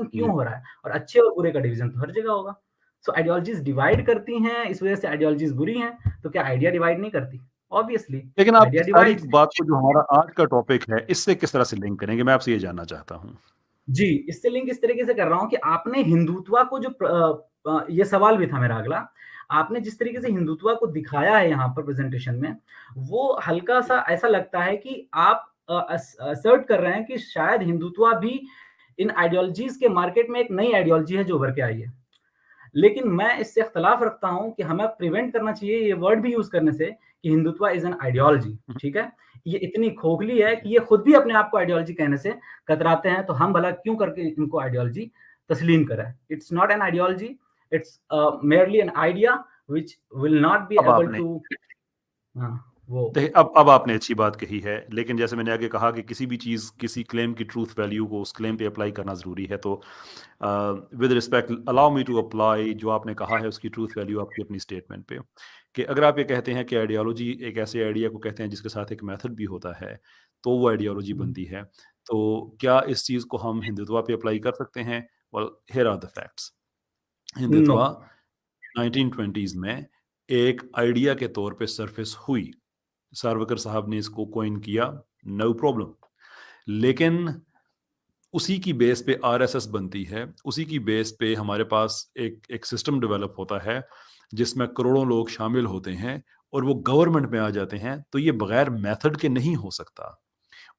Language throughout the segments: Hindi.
क्यों हो रहा है? और अच्छे और बुरे का डिवीज़न तो हर जगह होगा। सो आइडियोलॉजीज़ डिवाइड करती हैं, इस वजह से आइडियोलॉजीज़ बुरी हैं, तो क्या आइडिया डिवाइड नहीं करती? ऑब्वियसली लेकिन आप आइडिया इस सारी डिवाइड्स। बात को जो हमारा आज का टॉपिक है, इससे किस तरह से लिंक करेंगे? मैं आपसे ये जानना चाहता हूँ। जी, इससे लिंक इस तरीके से कर रहा हूँ कि आपने हिंदुत्व को जो ये सवाल भी था मेरा अगला। आपने जिस तरीके से हिंदुत्व को दिखाया है यहाँ पर प्रेज़ेंटेशन में, वो हल्का-सा ऐसा लगता है कि आप असर्ट कर रहे हैं कि शायद हिंदुत्व भी इन आइडियोलॉजीज़ के मार्केट में एक नई आइडियोलॉजी है जो उभर के आई है। लेकिन मैं इससे इख्तिलाफ रखता हूँ कि हमें प्रिवेंट करना चाहिए ये वर्ड भी यूज़ करने से कि हिंदुत्व इज़ एन आइडियोलॉजी, ठीक है? ये इतनी खोखली है कि ये खुद भी अपने आप को आइडियोलॉजी कहने से कतराते हैं, तो हम भला क्यों करके इनको आइडियोलॉजी तस्लीम करें? It's not an ideology, it's merely an idea which will not be अब एबल आपने टू हाँ, वो देखिए, अब आपने अच्छी बात कही है, लेकिन जैसे मैंने आगे कहा कि किसी भी चीज़, किसी क्लेम की ट्रूथ वैल्यू को उस क्लेम पे अप्लाई करना ज़रूरी है। तो with respect allow me to apply जो आपने कहा है उसकी ट्रूथ वैल्यू आपकी अपनी स्टेटमेंट पे, कि अगर आप ये कहते हैं कि आइडियोलॉजी एक ऐसे आइडिया को कहते हैं जिसके साथ एक मेथड भी होता है, तो वो आइडियोलॉजी हुँ, बनती है। तो क्या इस चीज़ को हम हिंदुत्व पे अप्लाई कर सकते हैं? Well, here are the facts. No. Hindutva 1920s में एक आइडिया के तौर पे सरफेस हुई। सावरकर साहब ने इसको कॉइन किया, नो प्रॉब्लम। लेकिन उसी की बेस पे आरएसएस बनती है, उसी की बेस पे हमारे पास एक सिस्टम डेवलप होता है जिसमें करोड़ों लोग शामिल होते हैं और वो गवर्नमेंट में आ जाते हैं। तो ये बगैर मेथड के नहीं हो सकता।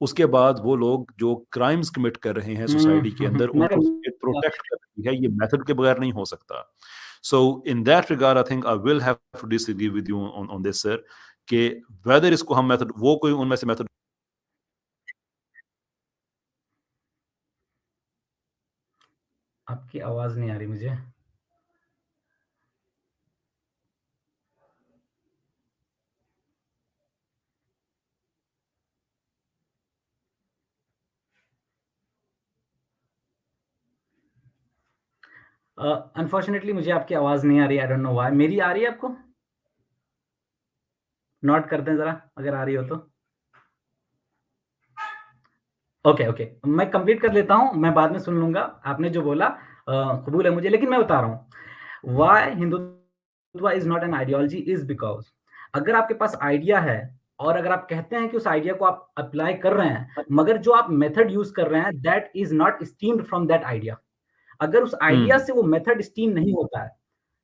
उसके बाद वो लोग जो क्राइम्स कमिट कर रहे हैं सोसाइटी के अंदर, मैं उनको स्टेट प्रोटेक्ट कर रही है, ये मेथड के बगैर नहीं हो सकता। So in that regard I think I will have to disagree with you on this sir, कि वेदर इसको हम मेथड, वो कोई उनमें से मेथड आपकी आवाज़ नहीं आ रही मुझे। अनफॉर्च्युनेटली मुझे आपकी आवाज़ नहीं आ रही, आई डोंट नो व्हाई। मेरी आ रही है आपको? नोट कर दें ज़रा अगर आ रही हो तो। Okay, okay. मैं कंप्लीट कर लेता हूँ, मैं बाद में सुन लूँगा। आपने जो बोला कबूल है मुझे, लेकिन मैं बता रहा हूँ, why Hindutva is not an ideology is because अगर आपके पास आइडिया है और अगर आप कहते हैं कि उस आइडिया को आप अप्लाई कर रहे हैं, मगर जो आप मेथड यूज़ कर रहे हैं, that is not steamed from that idea. अगर उस आइडिया से वो मेथड स्टीम नहीं होता है,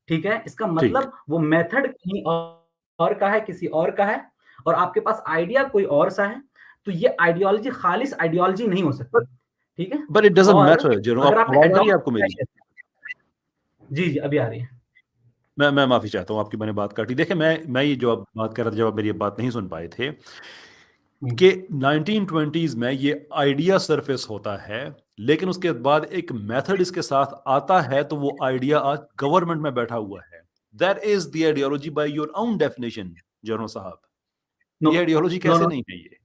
ठीक है? इसका ठीक। मतलब वो मेथड कहीं और का है, किसी और का है और आपके पास आइडिया कोई और सा है, तो ये आइडियोलॉजी खालिस आइडियोलॉजी नहीं हो सकती, ठीक है? बट इट डजंट और मैटर। जो अगर आप, आपने आवाज आ रही है आपको अडॉप्ट किया मेरी? है जी, जी, अभी आ रही है। मैं माफी चाहता हूँ, आपकी मैंने बात काटी। देखिए, मैं ये जो आप बात कर रहे थे, जब आप मेरी ये बात नहीं सुन पाए थे, हुँ, कि 1920s में ये आइडिया सरफेस होता है, लेकिन उसके बाद एक मेथड इसके साथ आता है, तो वो आइडिया आज गवर्नमेंट में बैठा हुआ है। That is the ideology by your own definition general साहब। नो, ये आइडियोलॉजी नो, कैसे नो। नहीं है ये?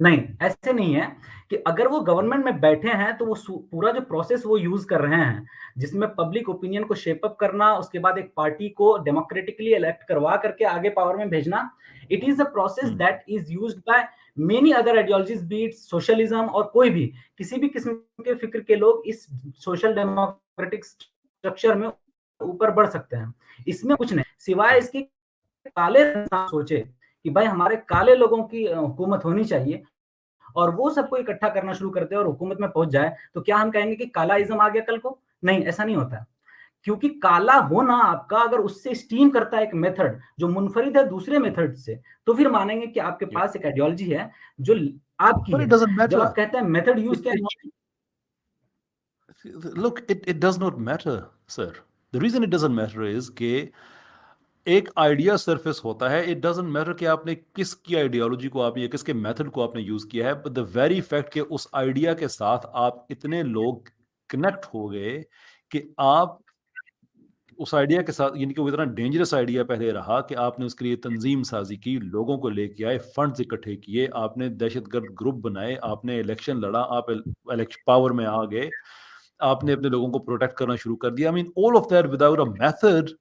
नहीं, ऐसे नहीं है कि अगर वो गवर्नमेंट में बैठे हैं, तो वो पूरा जो प्रोसेस वो यूज़ कर रहे हैं, जिसमें पब्लिक ओपिनियन को शेप अप करना, उसके बाद एक पार्टी को डेमोक्रेटिकली इलेक्ट करवा करके आगे पावर में भेजना, it is a process hmm, that is used by many other ideologies B it socialism और कोई भी, किसी भी किस्म के फ़िक्र के लोग इस सोशल डेमोक्रेटिक स्ट्रक्चर में ऊपर बढ़ सकते हैं। इसमें कुछ नहीं, सिवाय हम्म। इसके काले इंसान सोचे कि भाई हमारे काले लोगों की हुकूमत होनी चाहिए और वो सबको इकट्ठा करना शुरू कर दे और हुकूमत में पहुंच जाए, तो क्या हम कहेंगे कि कालाइज्म आ गया कल को? नहीं, ऐसा नहीं होता है। क्योंकि काला होना आपका अगर उससे स्टीम करता है एक मेथड जो मुनफरिद है दूसरे मेथड से, तो फिर मानेंगे कि आपके Yeah. पास एक आइडियोलॉजी है जो आपकी But it है। doesn't जब matter. आप कहते हैं मेथड यूज़ It, किया it look, it does not matter, sir. The reason it doesn't matter is कि एक आइडिया सरफेस होता है। इट डजंट मैटर कि आपने किसकी आइडियोलॉजी को, आप या किसके मेथड को आपने यूज किया है, बट द वेरी फैक्ट कि उस आइडिया के साथ आप इतने लोग कनेक्ट हो गए कि आप उस आइडिया के साथ, यानी कि वो इतना डेंजरस आइडिया पहले रहा कि आपने उसके लिए तंजीम साजी की, लोगों को लेके आए, फंड्स इकट्ठे किए, आपने दहशतगर्द ग्रुप बनाए, आपने इलेक्शन लड़ा, आप इलेक्शन पावर में आ गए, आपने अपने लोगों को प्रोटेक्ट करना शुरू कर दिया। I mean all of that without a method,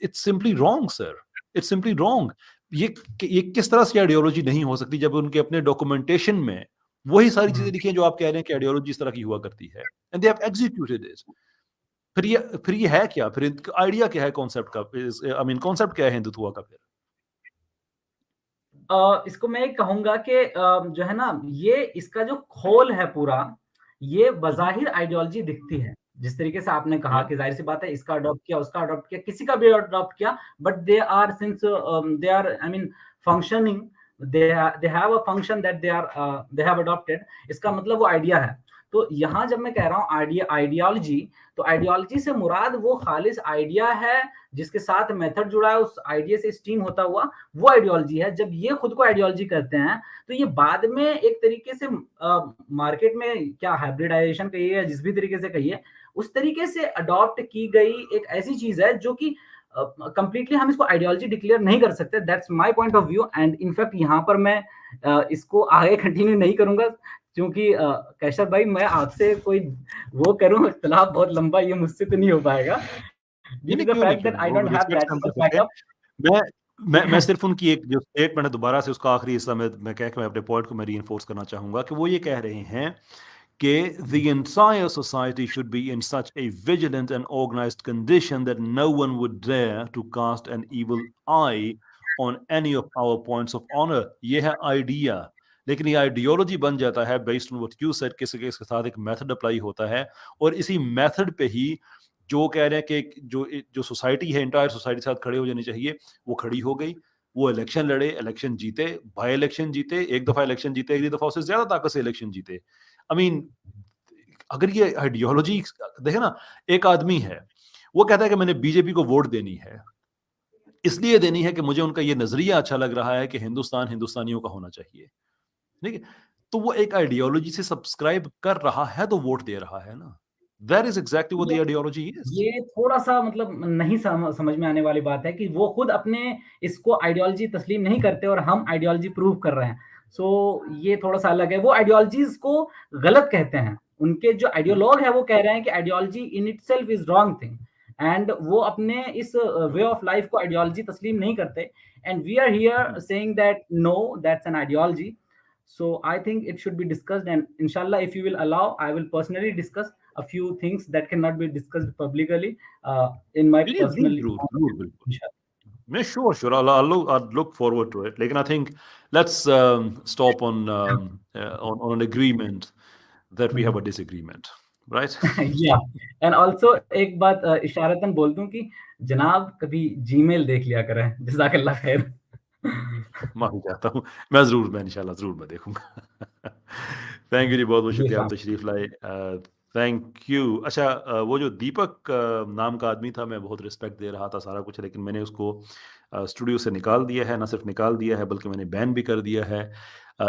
it's simply wrong sir. It's simply wrong. ये ये किस तरह से आइडियोलॉजी नहीं हो सकती जब उनके अपने डॉक्यूमेंटेशन में वही सारी चीजें लिखी हैं जो आप कह रहे हैं कि आइडियोलॉजी इस तरह की हुआ करती है, and they have executed it. फिर ये है क्या, फिर आइडिया क्या है कॉन्सेप्ट का, आई मीन कॉन्सेप्ट क्या है हिंदुत्व का फिर? इसको मैं ये कहूँगा कि जो है ना, ये इसका जो खोल है पूरा, ये बज़ाहिर आइडियोलॉजी दिखती है। जिस तरीके से आपने कहा या कि ज़ाहिर-सी बात है, इसका अडॉप्ट किया, उसका अडॉप्ट किया, किसी का भी अडॉप्ट किया, but they are since they are I mean functioning, they have a function that they have adopted. इसका मतलब वो आइडिया है। तो यहाँ जब मैं कह रहा हूँ आइडियोलॉजी, तो आइडियोलॉजी से मुराद वो खालिस आइडिया है, जिसके साथ मेथड जुड़ा है, उस आइडिया से स्टीम होता हुआ, वो आइडियोलॉजी है। जब ये खुद को आइडियोलॉजी कहते हैं, तो ये बाद में एक तरीके से मार्केट में क्या हाइब्रिडाइजेशन कहिए या जिस भी तरीके से कहिए, उस तरीके से अडॉप्ट की गई एक ऐसी चीज है जो कि कंप्लीटली हम इसको आइडियोलॉजी डिक्लेयर नहीं कर सकते। That's my point of view. And in fact यहाँ पर मैं इसको आगे कंटिन्यू नहीं करूंगा, क्योंकि कैशर भाई, मैं आपसे कोई वो करूं इख्तिलाफ बहुत लंबा, ये मुझसे तो नहीं हो पाएगा, ड्यू टू द क्यों नहीं, फैक्ट क्यों दैट नहीं, आई वो डोंट हैव रिस्पेक्ट दैट हम मच कर ऑफ सकते हैं। बैकअप। मैं सिर्फ उनकी एक जो स्टेटमेंट है, दोबारा से उसका आखिरी हिस्सा मैं कह के मैं अपने पॉइंट को मैं रीइंफोर्स करना चाहूंगा कि वो ये कह रहे हैं कि the entire society should be in such a vigilant and organized condition that no one would dare to cast an evil eye on any of our points of honor। ये है आइडिया, लेकिन ये आइडियोलॉजी बन जाता है based on what you said, किसी के इसके साथ एक मेथड अप्लाई होता है, और इसी मेथड पे ही जो कह रहे हैं कि जो सोसाइटी है, इंटायर सोसाइटी साथ खड़े हो जानी चाहिए, वो खड़ी हो गई। वो इलेक्शन लड़े, इलेक्शन जीते, बाई इलेक्शन जीते, एक दफा इलेक्शन जीते, एक दफा उससे ज्यादा ताकत से इलेक्शन जीते। आई मीन अगर ये आइडियोलॉजी देखे ना, एक आदमी है वो कहता है कि मैंने बीजेपी को वोट देनी है, इसलिए देनी है कि मुझे उनका ये नजरिया अच्छा लग रहा है कि हिंदुस्तान हिंदुस्तानियों का होना चाहिए, ठीक है? तो वो एक आइडियोलॉजी से सब्सक्राइब कर रहा है तो वोट दे रहा है ना। That is exactly what the ये आइडियोलॉजी इज। ये थोड़ा-सा मतलब नहीं समझ में आने वाली बात है कि वो खुद अपने इसको आइडियोलॉजी तस्लीम नहीं करते और हम आइडियोलॉजी प्रूव कर रहे हैं। सो ये थोड़ा-सा अलग है। वो आइडियोलॉजीज़ को गलत कहते हैं। उनके जो आइडियोलॉग है वो कह रहे हैं कि ideology in itself is wrong thing, and वो अपने इस वे ऑफ लाइफ को आइडियोलॉजी तस्लीम नहीं करते, and we are here saying that no, that's an ideology. So I think it should be discussed, and inshallah, if you will allow, I will personally discuss a few things that cannot be discussed publicly in my जी, personal. जरूर बिल्कुल। Inshallah. मैं sure I'll look forward to it, लेकिन I think let's stop on an agreement that we have a disagreement, right? Yeah, and also एक बात इशारतन बोल दूं कि जनाब कभी जीमेल देख लिया करें, जज़ाकल्लाह खैर। माफी चाहता हूँ। मैं इंशाल्लाह जरूर मैं देखूंगा। थैंक यू जी, बहुत बहुत जी शुक्रिया, आप हाँ। तशरीफ लाए। Thank you. अच्छा, वो जो दीपक नाम का आदमी था, मैं बहुत रिस्पेक्ट दे रहा था सारा कुछ, लेकिन मैंने उसको स्टूडियो से निकाल दिया है, ना सिर्फ निकाल दिया है बल्कि मैंने बैन भी कर दिया है,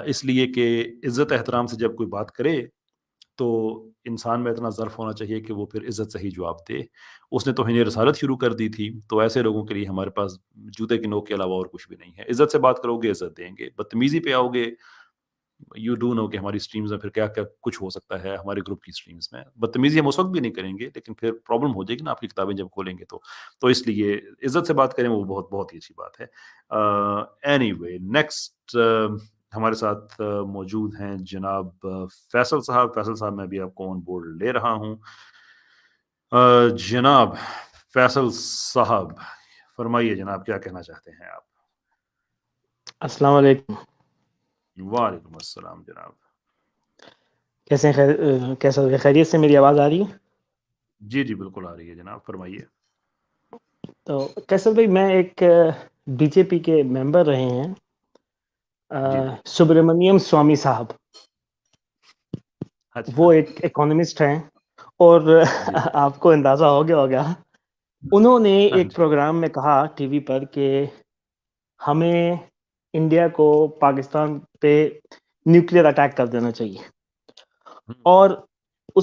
इसलिए कि इज्जत एहतराम से जब कोई बात करे तो इंसान में इतना ज़र्फ़ होना चाहिए कि वो फिर इज़्ज़त से ही जवाब दे। उसने तौहीन रसालत शुरू कर दी थी, तो ऐसे लोगों के लिए हमारे पास जूते की नोक के अलावा और कुछ भी नहीं है। इज़्ज़त से बात करोगे, इज़्ज़त देंगे। बदतमीज़ी पे आओगे, यू डू नो कि हमारी स्ट्रीम्स में फिर क्या-क्या कुछ हो सकता है, हमारे ग्रुप की स्ट्रीम्स में। बदतमीज़ी हम उस वक़्त भी नहीं करेंगे, लेकिन फिर प्रॉब्लम हो जाएगी ना आपकी किताबें जब खोलेंगे तो। तो इसलिए इज़्ज़त से बात करें, वो बहुत बहुत ही अच्छी बात है। एनीवे, नेक्स्ट हमारे साथ मौजूद हैं जनाब फैसल साहब। फैसल साहब, मैं भी आपको ऑन बोर्ड ले रहा हूँ। जनाब फैसल साहब, फरमाइए जनाब, क्या कहना चाहते हैं आप? अस्सलाम वालेकुम। वालेकुम अस्सलाम जनाब। कैसे हैं? कैसा है? खैरियत से मेरी आवाज़ आ रही है? जी, जी, बिल्कुल आ रही है जनाब, फरमाइए। तो कैसर भाई, मैं एक बीजेपी के मेंबर रहे हैं, जी। सुब्रमण्यम स्वामी साहब। अच्छा। वो एक इकोनॉमिस्ट हैं और जी। आपको अंदाज़ा हो गया होगा, उन्होंने हाँ एक जी। प्रोग्राम में कहा टीवी पर कि हमें इंडिया को पाकिस्तान पे न्यूक्लियर अटैक कर देना चाहिए। और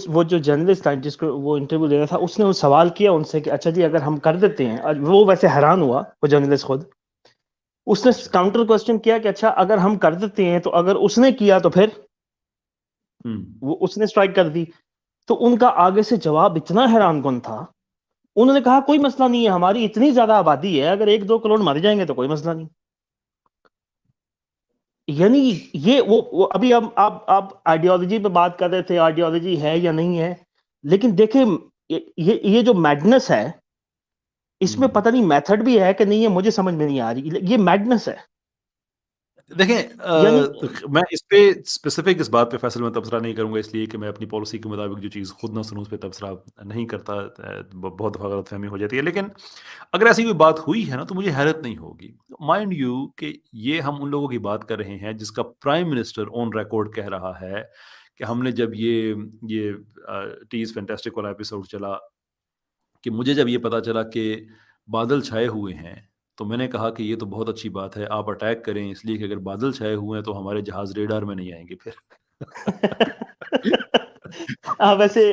वो जो जर्नलिस्ट था जिसको वो इंटरव्यू ले रहा था, उसने वो सवाल किया उनसे कि अच्छा जी, अगर हम कर देते हैं, और वो वैसे हैरान हुआ, वो जर्नलिस्ट खुद। उसने अच्छा। काउंटर क्वेश्चन किया कि अच्छा, अगर हम कर देते हैं तो अगर उसने किया तो फिर वो उसने स्ट्राइक कर दी। तो उनका आगे से जवाब इतना हैरानकुन था। उन्होंने कहा कोई मसला नहीं है, हमारी इतनी ज्यादा आबादी है, अगर 1-2 करोड़ मर जाएंगे तो कोई मसला नहीं। यानी ये वो अभी हम आप आइडियोलॉजी पे बात कर रहे थे, आइडियोलॉजी है या नहीं है, लेकिन देखें ये जो मैडनेस है, इसमें पता नहीं मेथड भी है कि नहीं है, मुझे समझ में नहीं आ रही, ये मैडनेस है। देखें यानी मैं इस पे स्पेसिफिक इस बात पे फैसल में तबसरा नहीं करूंगा, इसलिए कि मैं अपनी पॉलिसी के मुताबिक जो चीज़ खुद ना सुनूं उस पे तबसरा नहीं करता। बहुत दफ़ा गलतफहमी हो जाती है। लेकिन अगर ऐसी कोई बात हुई है ना, तो मुझे हैरत नहीं होगी। माइंड यू कि ये हम उन लोगों की बात कर रहे हैं जिसका प्राइम मिनिस्टर ऑन रिकॉर्ड कह रहा है कि हमने जब ये टीज फैंटास्टिक वाला एपिसोड चला, कि मुझे जब ये पता चला कि बादल छाए हुए हैं, तो मैंने कहा कि ये तो बहुत अच्छी बात है, आप अटैक करें, इसलिए कि अगर बादल छाए हुए हैं तो हमारे जहाज रेडार में नहीं आएंगे फिर। वैसे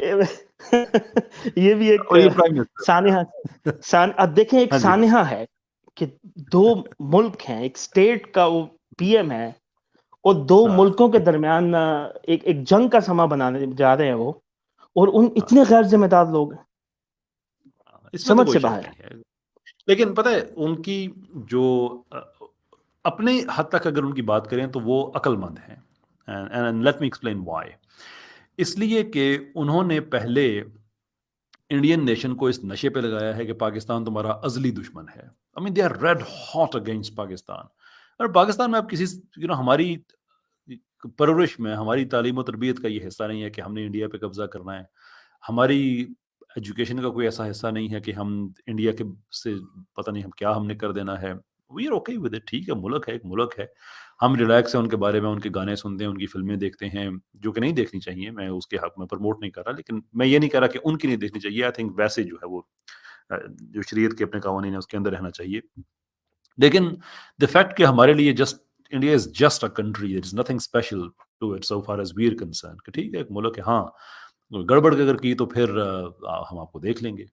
ये भी एक और ये प्राइम मिनिस्टर। सानेहा अब देखें, एक हाँ जी। सानेहा है कि दो मुल्क हैं, एक स्टेट का वो पीएम है, और दो हाँ मुल्कों के दरमियान एक जंग का समा बनाने जा रहे हैं वो, और उन हाँ, इतने गैर जिम्मेदार लोग हैं, इसमें तो समझ कोई से शक बाहर है। नहीं है। लेकिन पता है उनकी जो अपने हद तक अगर उनकी बात करें तो वो अक्लमंद हैं। And let me explain why. इसलिए कि उन्होंने पहले इंडियन नेशन को इस नशे पे लगाया है कि पाकिस्तान तुम्हारा अजली दुश्मन है। I mean they are red hot against Pakistan. और पाकिस्तान में अब किसी हमारी परवरिश में, हमारी तालीम और तरबियत का ये हिस्सा नहीं है कि हमने इंडिया पे कब्जा करना है। हमारी एजुकेशन का कोई ऐसा हिस्सा नहीं है कि हम इंडिया के से पता नहीं हम क्या हमने कर देना है। We are okay with it. ठीक है, मुल्क है, एक मुल्क है। हम रिलैक्स हैं उनके बारे में, उनके गाने सुनते हैं, उनकी फ़िल्में देखते हैं, जो कि नहीं देखनी चाहिए। मैं उसके हक़ में प्रमोट नहीं कर रहा, लेकिन मैं ये नहीं कह रहा कि उनकी नहीं देखनी चाहिए। आई थिंक वैसे जो है वो जो शरीयत के अपने कानून है उसके अंदर रहना चाहिए। लेकिन द फैक्ट कि हमारे लिए just India is just a country, there is nothing special to it so far as we are concerned, कि ठीक है, एक मुल्क है। हाँ, गड़बड़ अगर की तो फिर हम आपको देख लेंगे।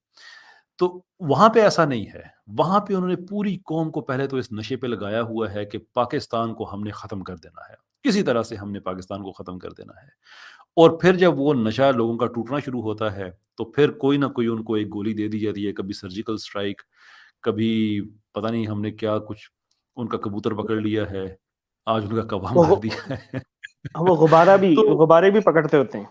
तो वहाँ पे ऐसा नहीं है। वहाँ पे उन्होंने पूरी कौम को पहले तो इस नशे पे लगाया हुआ है कि पाकिस्तान को हमने ख़त्म कर देना है। किसी तरह से हमने पाकिस्तान को ख़त्म कर देना है। और फिर जब वो नशा लोगों का टूटना शुरू होता है, तो फिर कोई ना कोई उनको एक गोली दे दी जाती है, कभी सर्जिकल स्ट्राइक, कभी पता नहीं हमने क्या कुछ उनका कबूतर पकड़ लिया है, आज उनका कौवा वो मार दिया है। वो तो गुब्बारे भी पकड़ते होते हैं।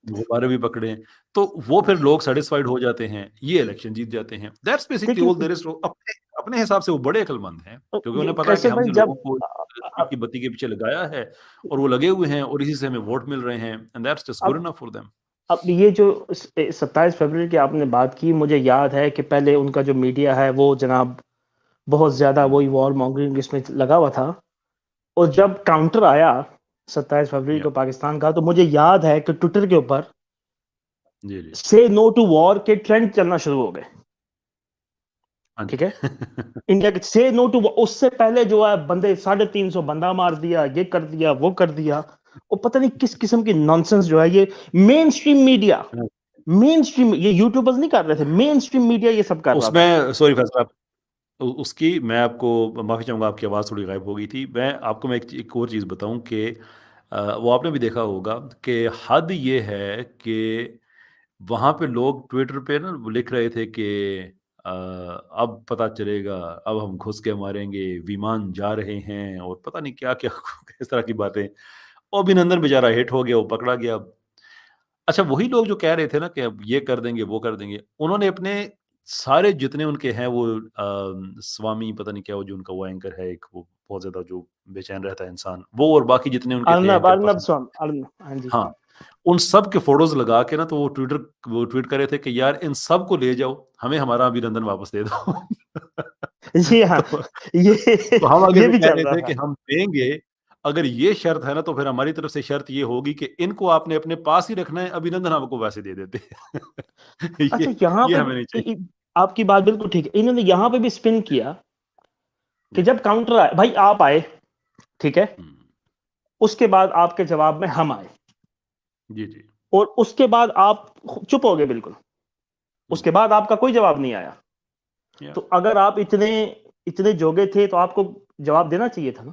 गुब्बारे भी पकड़े हैं, तो वो फिर लोग सैटिस्फाइड हो जाते हैं, ये इलेक्शन जीत जाते हैं। दैट्स बेसिकली ऑल देखिए, देयर इज़ टू। अपने अपने हिसाब से वो बड़े अक्लमंद हैं, क्योंकि उन्हें पता है कि कैसे भाई, हमने लोगों जब को इलेक्ट्रिक की बत्ती के पीछे लगाया है और वो लगे हुए हैं और इसी से हमें वोट मिल रहे हैं, एंड दैट्स जस्ट गुड अब इनफ फॉर देम। अब ये जो 27 फरवरी की आपने बात की, मुझे याद है कि पहले उनका जो मीडिया है वो जनाब बहुत ज्यादा हुँ, वही वॉर मॉन्गरिंग इसमें लगा हुआ था, और जी, जब काउंटर आया 27 फरवरी या को पाकिस्तान का, तो मुझे याद है कि ट्विटर के ऊपर जी, जी। से नो टू वॉर के ट्रेंड चलना शुरू हो गए। हाँ जी। ठीक है, इंडिया के से नो टू, उससे पहले जो है बंदे 350 बंदा मार दिया, ये कर दिया, वो कर दिया, और पता नहीं किस किस्म की नॉनसेंस जो है ये मेन स्ट्रीम मीडिया, हाँ, मेन स्ट्रीम, ये यूट्यूबर्स नहीं कर रहे थे, मेन स्ट्रीम मीडिया ये सब कर रहा था। उसमें सॉरी फैज़ल साहब, उ उसकी मैं आपको माफ़ी चाहूँगा, आपकी आवाज़ थोड़ी गायब हो गई थी। मैं एक और चीज़ बताऊँ कि वो आपने भी देखा होगा कि हद ये है कि वहाँ पे लोग ट्विटर पे ना लिख रहे थे कि अब पता चलेगा, अब हम घुस के मारेंगे, विमान जा रहे हैं और पता नहीं क्या-क्या इस तरह की बातें। और अभिनंदन बेचारा हिट हो गया, वो पकड़ा गया। अच्छा, वही लोग जो कह रहे थे ना कि अब ये कर देंगे, वो कर देंगे, उन्होंने अपने सारे जितने उनके हैं वो स्वामी पता नहीं क्या, वो जो उनका वो एंकर है एक, वो बहुत ज़्यादा जो बेचैन रहता है इंसान, वो और बाकी जितने उनके थे अर्नब एंकर अर्नब पर्सन, स्वामी, अर्नब, हाँ जी। हाँ, उन सब के फ़ोटोज़ लगा के ना, तो वो ट्वीट कर रहे थे कि यार इन सबको ले जाओ, हमें हमारा अभिनंदन वापस दे दो। जी हाँ, तो ये तो हम आगे ये से भी कह चल रहे रहा थे था। कि हम देंगे, अगर ये शर्त है ना, तो फिर हमारी तरफ से शर्त ये होगी कि इनको आपने अपने पास ही रखना है, अभिनंदन आपको वैसे दे देते हैं। अच्छा, यहाँ ये पे हमें नहीं चाहिए। आपकी बात बिल्कुल ठीक है, इन्होंने यहाँ पे भी स्पिन किया कि या जब काउंटर आए, भाई आप आए, ठीक है, हुँ, उसके बाद आपके जवाब में हम आए, जी, जी। और उसके बाद आप चुप हो गए बिल्कुल, हुँ, उसके बाद आपका कोई जवाब नहीं आया। या तो अगर आप इतने इतने जोगे थे तो आपको जवाब देना चाहिए था ना,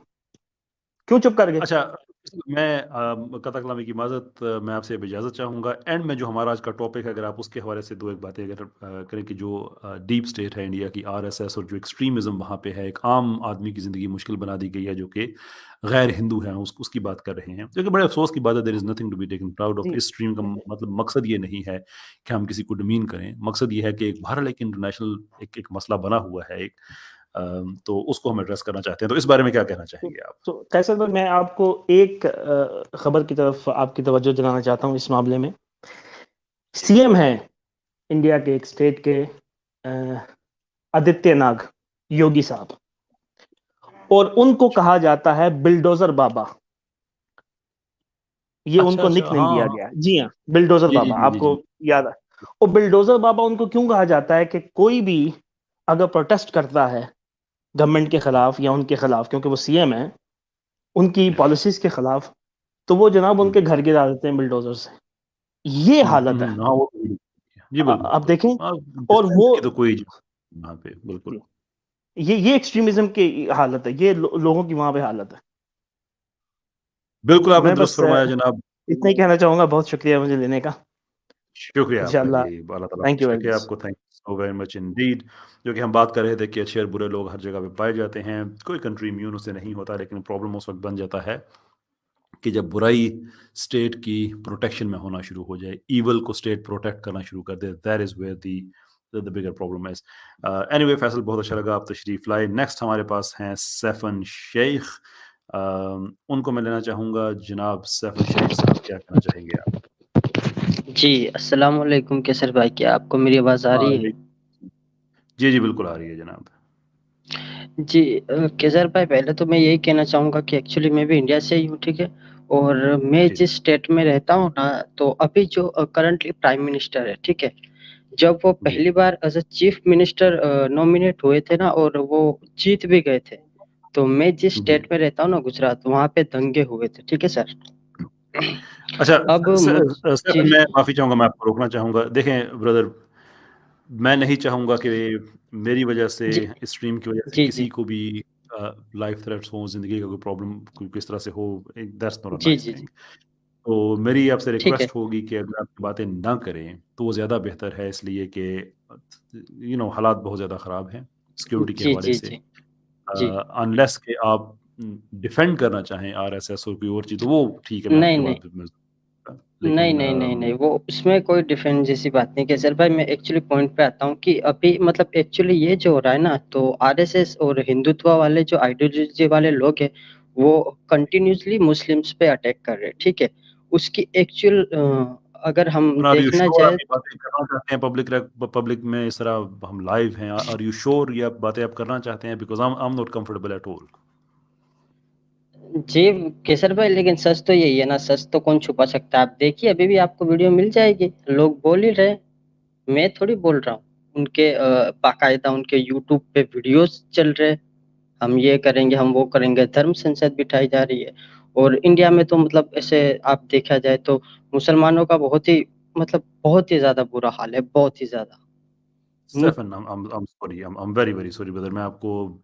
क्यों चुप कर गए? अच्छा, मैं कथा कलामी की माज़रत, मैं आपसे अब इजाज़त चाहूँगा। एंड में जो हमारा आज का टॉपिक है, अगर आप उसके हवाले से 2 एक बातें अगर करें कि जो डीप स्टेट है इंडिया की, आरएसएस, और जो एक्सट्रीमिज़्म वहाँ पे है, एक आम आदमी की ज़िंदगी मुश्किल बना दी गई है, जो कि गैर हिंदू हैं, उसकी बात कर रहे हैं। जो कि बड़े अफ़सोस की बात है, there is nothing to be taken proud of. जी, इस स्ट्रीम का मतलब मकसद ये नहीं है कि हम किसी को डिमीन करें। मकसद ये है कि एक बहरहाल एक इंटरनेशनल एक मसला बना हुआ है एक, तो उसको हम एड्रेस करना चाहते हैं। तो इस बारे में क्या कहना तो चाहेंगे आप? तो कैसर भाई, मैं आपको एक खबर की तरफ आपकी तवज्जो दिलाना चाहता हूँ इस मामले में। जी, सीएम है इंडिया के एक स्टेट के, आदित्यनाथ योगी साहब, और उनको अच्छा। कहा जाता है बिल्डोज़र बाबा। ये अच्छा, उनको अच्छा। निकनेम हाँ, दिया हाँ। गया है। जी हाँ, बिल्डोज़र जी, जी, बाबा, जी, जी, आपको जी। याद है। और बिल्डोज़र बाबा उनको क्यों कहा जाता है कि कोई भी अगर प्रोटेस्ट करता है गवर्नमेंट के खिलाफ या उनके खिलाफ, क्योंकि वो सीएम है, उनकी या पॉलिसीज़ के खिलाफ, तो वो जनाब हुँ, उनके घर गिरा देते हैं बिल्डोज़र से। ये हालत है। हाँ, वो तो जी, बिल्कुल, आप देखें। बिल्कुल। हाँ, और डिफेंस वो की तो कोई वहाँ पे बिल्कुल। ये एक्सट्रीमिज़्म की हालत है, ये लोगों की वहाँ पे हालत है। बिल्कुल, तो आपने मैं दुरुस्त बस फरमाया जनाब। इतना ही कहना चाहूँगा। बहुत शुक्रिया मुझे लेने का। शुक्रिया आपका इंशाअल्लाह। जी, अल्लाह ताला थैंक यू खुश वेरी रखे मच। आपको। Thank you so very much Indeed. जो कि हम बात कर रहे थे कि अच्छे और बुरे लोग हर जगह पे पाए जाते हैं। कोई कंट्री इम्यून उससे नहीं होता, लेकिन प्रॉब्लम उस वक़्त बन जाता है कि जब बुराई स्टेट की प्रोटेक्शन में होना शुरू हो जाए, ईविल को स्टेट प्रोटेक्ट करना शुरू कर दे, that is where the bigger problem is. Anyway Faisal, बहुत अच्छा लगा आप तशरीफ़ लाए। नेक्स्ट हमारे पास हैं सैफ़न शेख। अ, उनको मैं लेना चाहूँगा। जनाब सैफ़न शेख साहब, क्या कहना चाहेंगे आप? जी, अस्सलाम वालेकुम केसर भाई, क्या आपको मेरी आवाज़ आ हाँ, रही है? जी। जी, जी, बिल्कुल आ रही है जनाब। जी केसर भाई, पहले तो मैं यही कहना चाहूँगा कि एक्चुअली मैं भी इंडिया से ही हूँ, ठीक है? और मैं जी, जी। जिस स्टेट में रहता हूँ ना, तो अभी जो करंटली प्राइम मिनिस्टर है, ठीक है? जब वो जी। पहली बार as a chief minister nominate हुए थे ना, और वो जीत भी गए थे, तो मैं जिस जी। स्टेट में रहता हूँ ना, गुजरात, वहाँ पे दंगे हुए थे, ठीक है सर? अच्छा, अब मुझ जी, सर, मैं माफ़ी चाहूँगा, मैं आपको रोकना चाहूँगा। देखें ब्रदर, मैं नहीं चाहूँगा कि मेरी वजह से, जी, इस स्ट्रीम की वजह से जी, किसी जी। को भी लाइफ थ्रेट्स हों, ज़िंदगी का कोई प्रॉब्लम कोई किस तरह से हो, दैट्स नॉट अ जी, नाइस जी, थिंग। जी। तो मेरी आपसे ठीक है। रिक्वेस्ट होगी कि अगर आप बातें ना करें, तो वो ज़्यादा बेहतर है, इसलिए कि हालात बहुत ज़्यादा ख़राब हैं सिक्योरिटी के जी, हवाले जी, से। जी। जी। अनलेस कि आप डिफेंड करना चाहें आरएसएस और कोई और चीज़, तो वो ठीक है, मैं नहीं, आपकी नहीं। बात पे मैं नहीं, लेकिन नहीं, नहीं, नहीं, वो उसमें कोई डिफेंस जैसी बात नहीं। कैसर भाई, मैं एक्चुअली पॉइंट पे आता हूँ कि अभी मतलब एक्चुअली ये जो हो रहा है ना, तो आरएसएस और हिंदुत्व वाले जो आइडियोलॉजी वाले लोग हैं, वो कंटिन्यूअसली मुस्लिम्स पे अटैक कर रहे हैं, ठीक है? उसकी एक्चुअल अगर हम आर यू देखना श्योर आप जाए, ये बातें करना चाहते हैं पब्लिक में, इस तरह हम लाइव हैं? आर यू श्योर ये आप बातें आप करना चाहते हैं? Because I am not comfortable at all. जी, केसर भाई, लेकिन सच तो यही है ना, सच तो कौन छुपा सकता है? आप देखिए, अभी भी आपको वीडियो मिल जाएगी, लोग बोल ही रहे हैं। मैं थोड़ी बोल रहा हूँ। उनके बाकायदा उनके यूट्यूब पे वीडियोज़ चल रहे हैं। हम ये करेंगे, हम वो करेंगे, धर्म संसद बिठाई जा रही है। और इंडिया में तो मतलब ऐसे आप देखा जाए तो मुसलमानों का बहुत ही ज़्यादा बुरा हाल है, बहुत ही ज़्यादा। मुझ Stephen, I am sorry, I am very very sorry brother, मैं आपको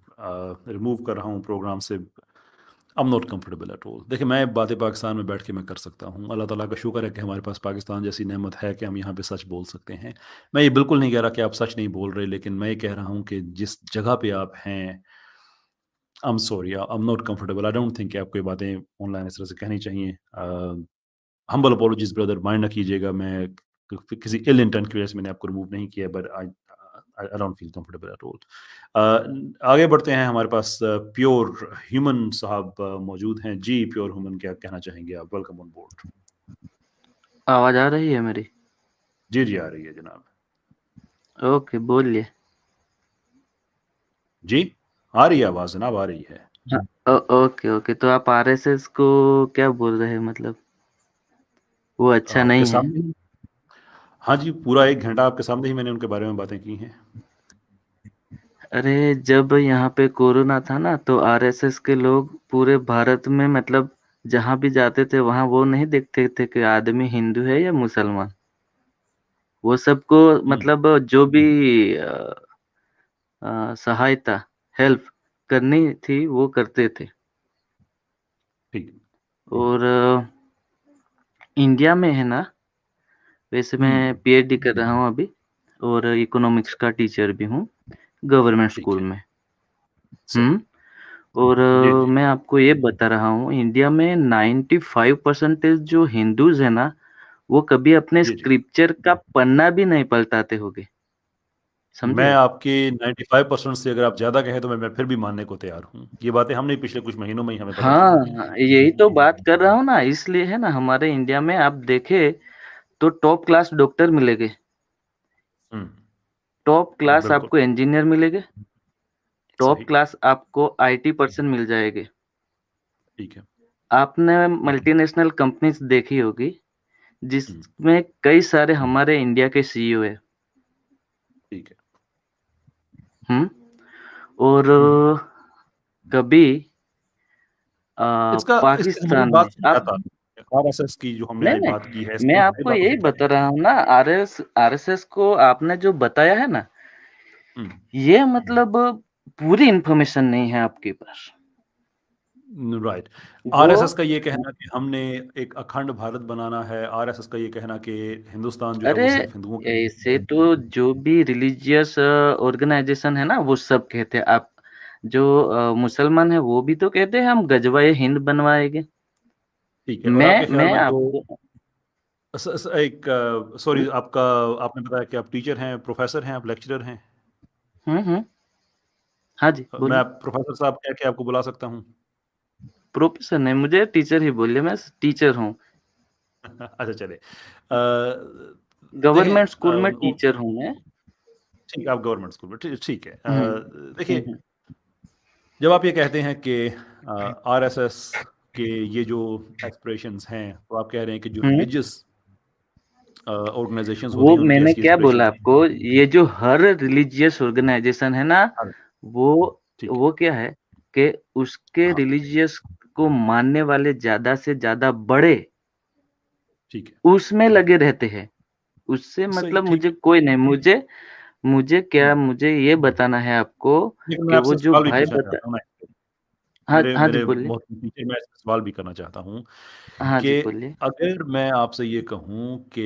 रिमूव कर रहा हूँ प्रोग्राम से। I am not comfortable at all. देखिए, मैं बातें पाकिस्तान में बैठ के मैं कर सकता हूँ। अल्लाह ताला का शुक्र है कि हमारे पास पाकिस्तान जैसी नेमत है कि हम यहाँ पे सच बोल सकते हैं। मैं ये बिल्कुल नहीं कह रहा कि आप सच नहीं बोल रहे, लेकिन मैं ये कह रहा हूँ कि जिस जगह पे आप हैं, आई am sorry, I am not comfortable. I don't think कि आपको ये बातें ऑनलाइन इस तरह से कहनी चाहिए। हम्बल अपॉलॉजीज़ ब्रदर, माइंड ना कीजिएगा। मैं किसी इल इंटेंट की वजह से मैंने आपको रिमूव नहीं किया, but I I don't feel comfortable at all. आगे बढ़ते हैं। हमारे पास प्योर ह्यूमन साहब मौजूद हैं। जी, प्योर ह्यूमन, क्या कहना चाहेंगे आप? Welcome on board. आवाज आ रही है मेरी? जी, जी, आ रही है जनाब। ओके, बोलिए। जी, आ रही है आवाज़ जनाब, आ रही है। हाँ, ओके, ओके। तो आप आरएसएस को क्या बोल रहे हैं, मतलब वो अच्छा आपके नहीं है? सामने ही, हाँ जी, पूरा 1 घंटा आपके सामने ही मैंने उनके बारे में बातें की हैं। अरे, जब यहाँ पे कोरोना था ना, तो आरएसएस के लोग पूरे भारत में मतलब जहाँ भी जाते थे, वहाँ वो नहीं देखते थे कि आदमी हिंदू है या मुसलमान। वो सबको हुँ, मतलब जो भी सहायता, हेल्प करनी थी, वो करते थे। ठीक। और इंडिया में है ना, वैसे मैं पीएचडी कर रहा हूँ अभी और इकोनॉमिक्स का टीचर भी हूँ गवर्नमेंट ठीक स्कूल है, में। सही। और जी। मैं आपको ये बता रहा हूँ, इंडिया में 95% जो हिंदूज है ना, वो कभी अपने जी, जी। स्क्रिप्चर का पन्ना भी नहीं पलटाते होंगे, समझे मैं आप? आपके 95% से अगर आप ज़्यादा कहें तो मैं फिर भी मानने को तैयार हूँ। ये बातें हमने पिछले कुछ महीनों में ही हमें पता चली हैं। हाँ, यही तो बात कर रहा हूँ ना, इसलिए है ना, हमारे इंडिया में आप देखे तो टॉप क्लास डॉक्टर मिलेंगे, हुँ, टॉप क्लास बिल्कुल, आपको इंजीनियर मिलेंगे, टॉप सही, क्लास आपको आईटी पर्सन मिल जाएंगे। ठीक है। आपने मल्टीनेशनल कंपनीज देखी होगी, हुँ, जिसमें कई सारे हमारे इंडिया के सीईओ है। ठीक है। हुँ? और हुँ, कभी इसका मुझे पाकिस्तान बात में समझ आप आता है। आरएसएस की जो हमने नहीं, आज नहीं, बात की है, मैं इसमें सारी आपको बातों यही से क्या बता रहा हूँ ना, आरएसएस को आपने जो बताया है ना, हुँ, ये मतलब पूरी इन्फॉर्मेशन नहीं है आपके पास। राइट। जो आरएसएस का ये कहना कि हमने एक अखंड भारत बनाना है, आरएसएस का ये कहना कि हिंदुस्तान जो है अरे, वो सिर्फ़ हिंदुओं के ऐसे लिए तो जो भी रिलीजियस ऑर्गेनाइजेशन है ना, वो सब कहते हैं। आप जो मुसलमान है, वो भी तो कहते हैं हम गजवाए हिंद बनवाएंगे। ठीक है और आपके ख़्याल मैं में जो आपको स स एक सॉरी आपका आपने बताया कि आप टीचर हैं, प्रोफ़ेसर हैं, आप लेक्चरर हैं? हुँ। हाँ जी, मैं बोलिए। प्रोफ़ेसर साहब कह के आपको बुला सकता हूँ? प्रोफेसर नहीं, मुझे टीचर ही बोलिए, मैं टीचर हूँ। अच्छा चलिए। देखें गवर्नमेंट स्कूल में वो टीचर हूँ मैं। ठीक आप गवर्नमेंट स्कूल में ठीक है। हुँ, देखिए हुँ। जब आप ये कहते हैं कि आरएसएस के ये जो एस्पिरेशंस हैं, तो आप कह रहे हैं कि जो हुँ। रिलीजियस ऑर्गेनाइज़ेशंस होती वो हैं, उनकी मैंने ऐसी क्या बोला एस्पिरेशंस आपको, ये जो हर रिलीजियस ऑर्गेनाइजेशन है ना, हाँ, वो ठीक है। वो क्या है कि उसके हाँ, रिलीजियस को मानने वाले ज़्यादा से ज़्यादा बड़े ठीक है। उसमें लगे रहते हैं। उससे सही, मतलब ठीक मुझे है। कोई नहीं, मुझे मुझे हुँ, क्या मुझे ये बताना है आपको लेकिन मैं कि वो आपसे जो सवाल भी भाई पूछना बता चाहता हूँ ना, हाँ, मेरे हाँ जी, मेरे बोलिए। मोहतरम टीचर मैं इसमें सवाल भी करना चाहता हूँ हाँ कि जी, बोलिए। अगर मैं आपसे ये कहूँ कि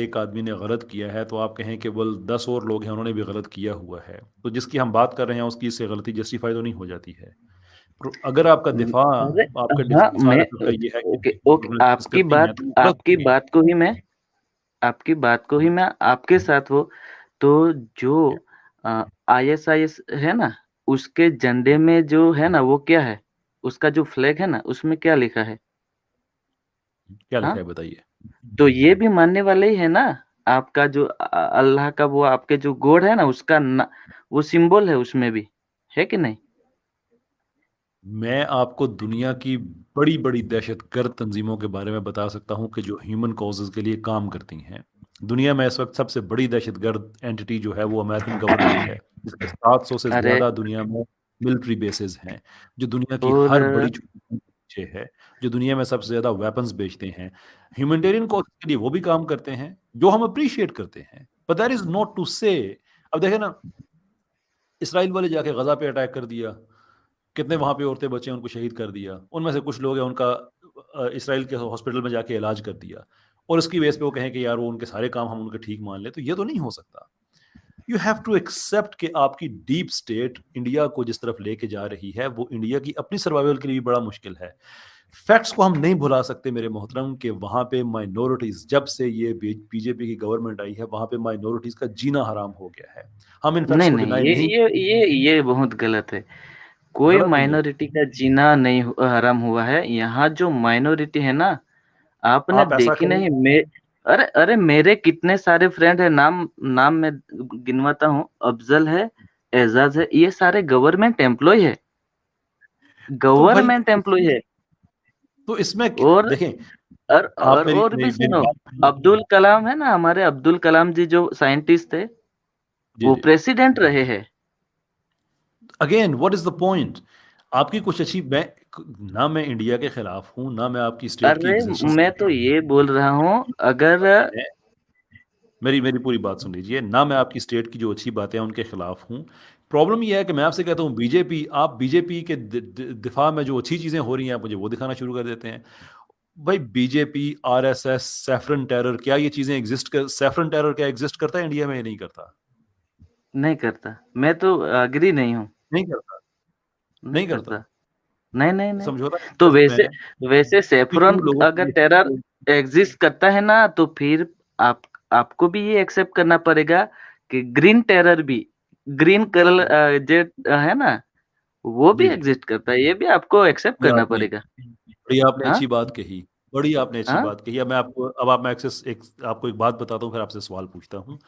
एक आदमी ने गलत किया है, तो आप कहें केवल 10 और लोग हैं, उन्होंने भी गलत किया हुआ है। तो जिसकी हम बात कर रहे हैं, उसकी इससे गलती जस्टिफ़ाई तो नहीं हो जाती है। अगर आपका दिफ़ा अरे आपका हाँ, डिफेंस मैं आरएसएस का ये है कि ओके, जो ओके, ऑर्गेनाइज़ेशंस करती हैं, तो वो गलत आपकी होती हैं। बात को ही मैं आपकी बात को ही मैं आपके साथ हूँ। तो जो ठीक है। आईएसआईएस है ना, उसके झंडे में जो है ना, वो क्या है? उसका जो फ्लैग है ना, उसमें क्या लिखा है? क्या लिखा हाँ? है बताइए? तो ये भी मानने वाले ही है ना। आपका जो अल्लाह का वो आपके जो गॉड है ना, उसका वो सिंबल है उसमें भी, है कि नहीं? मैं आपको दुनिया की बड़ी-बड़ी दहशतगर्द तंज़ीमों के बारे में बता सकता हूँ कि जो ह्यूमन कॉज़ेज़ के लिए काम करती हैं। दुनिया में इस वक़्त सबसे बड़ी दहशतगर्द एंटिटी जो है वो अमेरिकन गवर्नमेंट है, जिसके 700 से अरे ज़्यादा दुनिया में मिलिट्री बेसेस हैं, जो दुनिया की और हर बड़ी छोटी पीछे है, जो दुनिया में सबसे ज़्यादा वेपन्स बेचते हैं। ह्यूमैनिटेरियन कॉज़ के लिए वो भी काम करते हैं, जो हम एप्रिशिएट करते हैं। But that is not to say अब देखें ना, इज़राइल वाले जाके गज़ा पे अटैक कर दिया। कितने वहाँ पे औरतें बच्चे हैं उनको शहीद कर दिया। उनमें से कुछ लोग हैं उनका इज़राइल के हॉस्पिटल में जाके इलाज कर दिया और उसकी बेस पे वो कहें कि यार वो उनके सारे काम हम उनके ठीक मान लें, तो ये तो नहीं हो सकता। यू हैव टू एक्सेप्ट कि आपकी डीप स्टेट इंडिया को जिस तरफ लेके जा रही है, वो इंडिया की अपनी सर्वाइवल के लिए भी बड़ा मुश्किल है। फैक्ट्स को हम नहीं भुला सकते मेरे मोहतरम कि वहाँ पे माइनॉरिटीज़ जब से ये बीजेपी की गवर्नमेंट आई है, वहाँ पे माइनॉरिटीज़ का जीना हराम हो गया है। हम इन फैक्ट्स नहीं, को नहीं, डिनाई नहीं ये बहुत गलत है। कोई गलत नहीं है। माइनॉरिटी का जीना नहीं हराम हुआ है। यहाँ जो माइनॉरिटी है ना, आपने आप ऐसा देखी करें नहीं अरे अरे, मेरे कितने सारे फ्रेंड है, नाम नाम मैं गिनवाता हूँ। अफजल है, एजाज है, ये सारे गवर्नमेंट एम्प्लॉय है, तो भाई गवर्नमेंट एम्प्लॉय है। तो इसमें और देखें आप और भी मेरी सुनो, बात अब्दुल कलाम है ना, हमारे अब्दुल कलाम जी जो साइंटिस्ट थे, जी वो जी प्रेसिडेंट रहे हैं। Again what is the point आपकी कुछ अच्छी ना मैं इंडिया के खिलाफ हूं ना मैं आपकी स्टेट की अरे एग्जिस्टेंस मैं तो ये बोल रहा हूँ, अगर मेरी मेरी पूरी बात सुन लीजिए ना मैं आपकी स्टेट की जो अच्छी बातें हैं उनके खिलाफ हूँ प्रॉब्लम यह है कि मैं आपसे कहता हूँ बीजेपी आप बीजेपी के दिफा में जो अच्छी चीज़ें हो रही हैं आप मुझे वो दिखाना शुरू कर देते हैं भाई बीजेपी, आरएसएस, सैफरन टेरर, क्या ये चीजें एग्जिस्ट कर सैफरन टेरर क्या एग्जिस्ट करता है इंडिया में? नहीं करता। नहीं करता, मैं तो अग्री नहीं हूँ, नहीं करता। नहीं नहीं करता, करता। नहीं नहीं नहीं। समझौता तो कैसे में है वैसे कि सेफ्रॉन उन लोगों अगर के टेरर लिए एग्जिस्ट करता है ना, तो फिर आप आपको भी ये एक्सेप्ट करना पड़ेगा कि ग्रीन टेरर भी, ग्रीन कलर जेट है ना, वो भी जी जी, एग्जिस्ट करता है, ये भी आपको एक्सेप्ट ये करना आपने पड़ेगा। बड़ी आपने हाँ अच्छी बात कही। बड़ी आपने अच्छी हाँ। बात कही। अब मैं आपको अब आप मैं आपको एक बात बताता हूँ, फिर आपसे सवाल पूछता हूँ।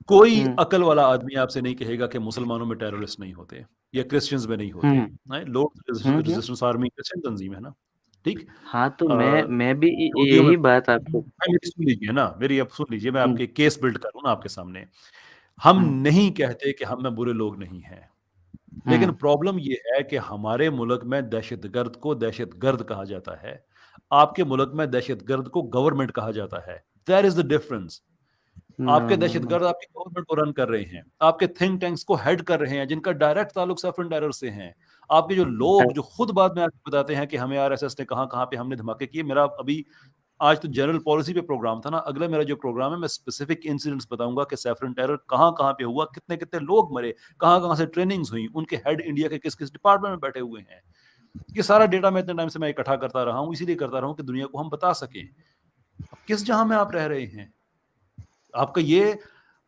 कोई हम्म अकल वाला आदमी आपसे नहीं कहेगा कि मुसलमानों में टेररिस्ट नहीं होते या क्रिश्चियंस में नहीं होते। हम्म लॉर्ड हम्म। रेजिस्टेंस आर्मी क्रिश्चियन तंजीम है ना, ठीक। हाँ, तो मैं भी यहूदियों में यही बात आपको। मेरी सुन लीजिए ना, मेरी अब सुन लीजिए, मैं हम्म आपके केस बिल्ड करूँ ना आपके सामने। हम हम्म नहीं कहते कि हम में बुरे लोग नहीं हैं, लेकिन हम्म प्रॉब्लम ये है कि हमारे मुल्क में दहशतगर्द को दहशतगर्द कहा जाता है, आपके मुल्क में दहशतगर्द को गवर्नमेंट कहा जाता है। There is the difference. No आपके नो नो। दहशतगर्द आपकी गवर्नमेंट को रन कर रहे हैं, आपके थिंक टैंक्स को हेड कर रहे हैं, जिनका डायरेक्ट ताल्लुक सैफरन टेरर से हैं। आपके जो लोग जो खुद बाद में आके बताते हैं कि हमें आरएसएस ने कहां कहां पे हमने धमाके किए। मेरा अभी आज तो जनरल पॉलिसी पे प्रोग्राम था ना, अगला मेरा जो प्रोग्राम है मैं स्पेसिफिक इंसिडेंट्स बताऊंगा कि सैफरन टेरर कहां कहां पे हुआ, कितने कितने लोग मरे, कहां कहां से ट्रेनिंग्स हुई, उनके हेड इंडिया के किस किस डिपार्टमेंट में बैठे हुए हैं। ये सारा डेटा मैं इतने टाइम से मैं इकट्ठा करता रहा हूं, इसीलिए करता रहा हूं कि दुनिया को हम बता सकें। अब किस जहां में आप रह रहे हैं, आपका ये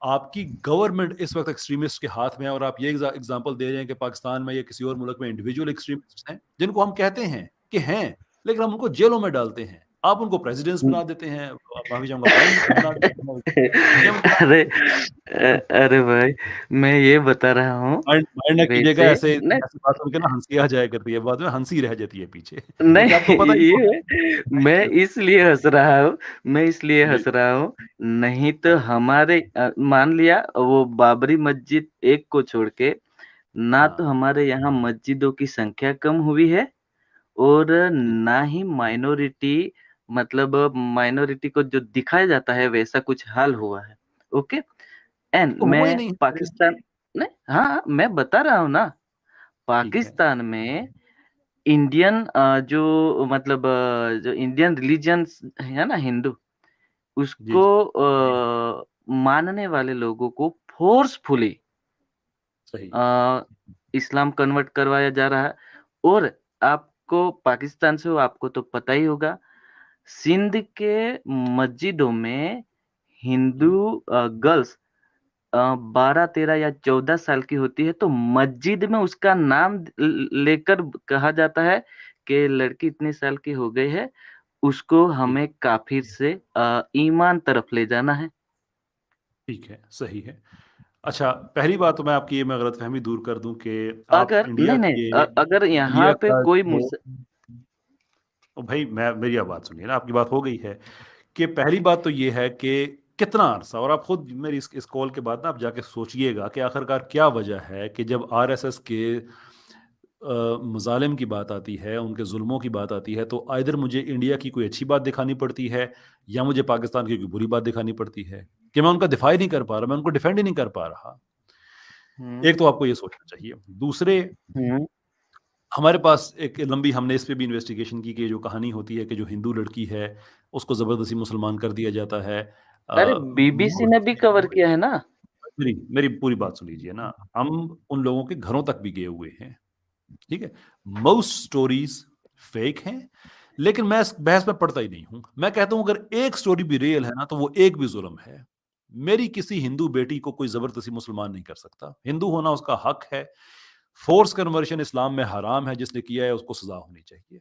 आपकी गवर्नमेंट इस वक्त एक्सट्रीमिस्ट के हाथ में है, और आप ये एग्जांपल दे रहे हैं कि पाकिस्तान में या किसी और मुल्क में इंडिविजुअल एक्सट्रीमिस्ट हैं जिनको हम कहते हैं कि हैं, लेकिन हम उनको जेलों में डालते हैं। आप उनको प्रेसिडेंट्स बना देते हैं, माफी चाहूंगा, प्राइम मिनिस्टर बना देते हैं, इंडिया में बना अरे देते हैं। अरे भाई, मैं ये बता रहा हूँ। माइंड माइंड ना कीजिएगा, वैसे ऐसे नहीं ऐसी बात सुन के ना हंसी आ जाया करती है, बाद में हंसी रह जाती है पीछे क्योंकि आपको नहीं, पता ही ये मैं इसलिए हंस रहा हूँ, मैं इसलिए जी हंस रहा हूँ। नहीं तो हमारे मान लिया वो बाबरी मस्जिद एक को छोड़ के, ना तो हाँ हमारे यहाँ मस्जिदों की संख्या कम हुई है, और ना ही माइनॉरिटी, मतलब माइनॉरिटी को जो दिखाया जाता है वैसा कुछ हाल हुआ है। ओके। एंड तो हुआ ही मैं नहीं है। पाकिस्तान, नहीं हाँ, मैं बता रहा हूँ ना, ठीक है। पाकिस्तान में इंडियन जो मतलब जो इंडियन रिलीजन्स है ना, हिंदू, जी उसको जी, मानने वाले लोगों को फोर्सफुली सही। इस्लाम कन्वर्ट करवाया जा रहा है। और आपको पाकिस्तान से हो, आपको तो पता ही होगा, सिंध के मस्जिदों में हिंदू हम्म, गर्ल्स 12, 13 या 14 साल की होती है, तो मस्जिद में उसका नाम लेकर कहा जाता है कि लड़की इतने साल की हो गई है, उसको ठीक हमें काफिर से ईमान तरफ ले जाना है। ठीक है, सही है। अच्छा, पहली बात तो मैं आपकी ये मैं गलतफहमी दूर कर दूं कि आप अगर इंडिया नहीं नहीं के अगर यहाँ इंडिया पे का कोई जो ओ भाई मैं मेरी अब बात सुनिए ना, आपकी बात हो गई है कि पहली बात तो ये है कि कितना अरसा, और आप खुद मेरी इस कॉल के बाद ना आप जाके सोचिएगा कि आखिरकार क्या वजह है कि जब आरएसएस के मज़ालिम की बात आती है, उनके जुल्मों की बात आती है, तो आइदर मुझे इंडिया की कोई अच्छी बात दिखानी पड़ती है या मुझे पाकिस्तान की कोई बुरी बात दिखानी पड़ती है कि मैं उनका दिफा ही नहीं कर पा रहा, मैं उनको डिफेंड ही नहीं कर पा रहा। हम्म एक तो आपको ये सोचना चाहिए। दूसरे, हम्म हमारे पास एक लंबी हमने इस पे भी इन्वेस्टिगेशन की कि जो कहानी होती है कि जो हिंदू लड़की है उसको ज़बरदस्ती मुसलमान कर दिया जाता है। अरे बीबीसी ने भी कवर किया है ना। मेरी मेरी पूरी बात सुन लीजिए ना, हम उन लोगों के घरों तक भी गए हुए हैं, ठीक है। मोस्ट स्टोरीज फेक हैं, लेकिन मैं इस बहस में पढ़ता ही नहीं हूं। मैं कहता हूं अगर एक स्टोरी भी रियल है ना, तो वो एक भी जुल्म है। मेरी किसी हिंदू बेटी को कोई जबरदस्ती मुसलमान नहीं कर सकता, हिंदू होना उसका हक है। फोर्स कन्वर्शन इस्लाम में हराम है, जिसने किया है उसको सजा होनी चाहिए।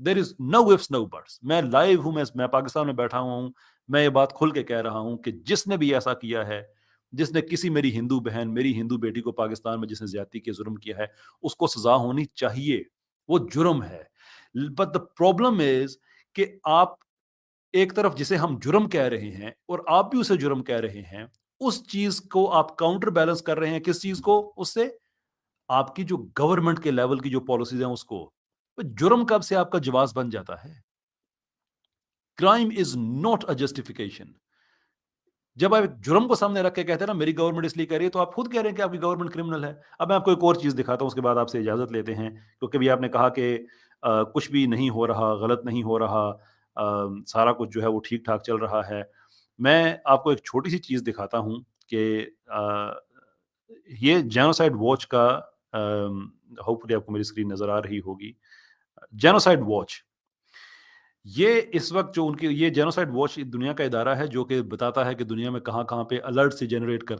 There is no ifs no buts. मैं लाइव हूं, मैं पाकिस्तान में बैठा हुआ हूं, मैं ये बात खुल के कह रहा हूं कि जिसने भी ऐसा किया है, जिसने किसी मेरी हिंदू बहन, मेरी हिंदू बेटी को पाकिस्तान में जिसने ज्यादती के जुर्म किया है, उसको सजा होनी चाहिए। वो जुर्म है। बट द प्रॉब्लम इज कि आप एक तरफ जिसे हम जुर्म कह रहे हैं और आप भी उसे जुर्म कह रहे हैं, उस चीज को आप काउंटर बैलेंस कर रहे हैं किस चीज को? उससे आपकी जो गवर्नमेंट के लेवल की जो पॉलिसीज हैं उसको। तो जुर्म कब से आपका जवाब बन जाता है? Crime is not a justification. जब आप एक जुर्म को सामने रख के कहते हैं ना मेरी गवर्नमेंट इसलिए कह रही है, तो आप खुद कह रहे हैं कि आपकी गवर्नमेंट क्रिमिनल है। अब मैं आपको एक और चीज दिखाता हूं, उसके बाद आपसे इजाजत लेते हैं, क्योंकि भी आपने कहा कि कुछ भी नहीं हो रहा, गलत नहीं हो रहा, सारा कुछ जो है वो ठीक-ठाक चल रहा है। मैं आपको एक छोटी-सी चीज़ दिखाता हूँ कि ये जेनोसाइड वॉच का होपफुली आपको मेरी स्क्रीन नज़र आ रही होगी। जेनोसाइड वॉच, ये इस वक़्त जो उनकी ये जेनोसाइड वॉच दुनिया का इदारा है जो कि बताता है कि दुनिया में कहाँ-कहाँ पे अलर्ट्स जनरेट करता